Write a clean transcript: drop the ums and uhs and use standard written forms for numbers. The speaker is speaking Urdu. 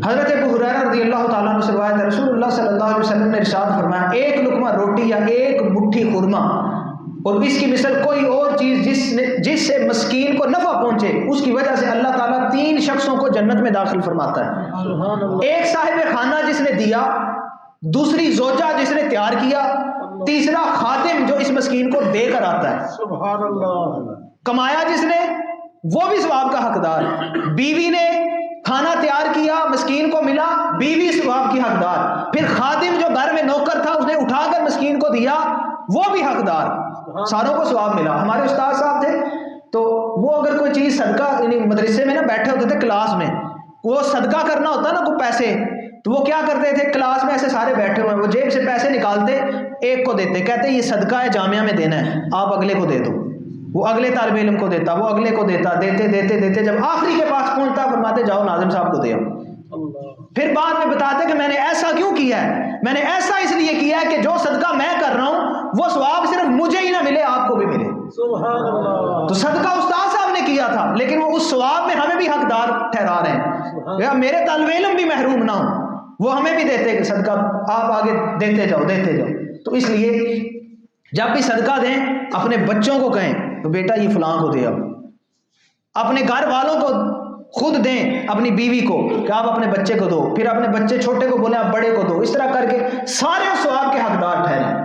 حضرت ابو ہریرہ رضی اللہ تعالیٰ عنہ سے روایت ہے، رسول اللہ صلی اللہ علیہ وسلم نے ارشاد فرمایا ایک لقمہ روٹی یا ایک مٹھی خرما اور اس کی مثل کوئی اور چیز جس سے مسکین کو نفع پہنچے، اس کی وجہ سے اللہ تعالیٰ 3 شخصوں کو جنت میں داخل فرماتا ہے۔ ایک صاحب خانہ جس نے دیا، دوسری زوجہ جس نے تیار کیا، تیسرا خادم جو اس مسکین کو دے کر آتا ہے۔ سبحان اللہ۔ کمایا جس نے وہ بھی ثواب کا حقدار، بیوی نے کھانا تیار کیا مسکین کو ملا، بیوی ثواب کی حقدار، پھر خادم جو گھر میں نوکر تھا اس نے اٹھا کر مسکین کو دیا وہ بھی حقدار، ساروں کو ثواب ملا۔ ہمارے استاد صاحب تھے تو وہ اگر کوئی چیز صدقہ، یعنی مدرسے میں نا بیٹھے ہوتے تھے کلاس میں، وہ صدقہ کرنا ہوتا نا کوئی پیسے، تو وہ کیا کرتے تھے کلاس میں ایسے سارے بیٹھے ہوئے، وہ جیب سے پیسے نکالتے ایک کو دیتے، کہتے یہ صدقہ ہے جامعہ میں دینا ہے آپ اگلے کو دے دو، وہ اگلے طالب علم کو دیتا، وہ اگلے کو دیتا، دیتے دیتے دیتے جب آخری کے پاس پہنچتا فرماتے جاؤ ناظم صاحب کو دے آؤ۔ پھر بعد میں بتاتے کہ میں نے ایسا کیوں کیا ہے، میں نے ایسا اس لیے کیا ہے کہ جو صدقہ میں کر رہا ہوں وہ ثواب صرف مجھے ہی نہ ملے آپ کو بھی ملے۔ سبحان اللہ۔ تو صدقہ استاد صاحب نے کیا تھا لیکن وہ اس ثواب میں ہمیں بھی حقدار ٹھہرا رہے ہیں، یا میرے طالب علم بھی محروم نہ ہوں، وہ ہمیں بھی دیتے کہ صدقہ آپ آگے دیتے جاؤ دیتے جاؤ۔ تو اس لیے جب بھی صدقہ دیں اپنے بچوں کو کہیں تو بیٹا یہ فلاں کو دے، اپنے گھر والوں کو خود دیں، اپنی بیوی کو کہ آپ اپنے بچے کو دو، پھر اپنے بچے چھوٹے کو بولیں آپ بڑے کو دو، اس طرح کر کے سارے ثواب کے حقدار ٹھہریں۔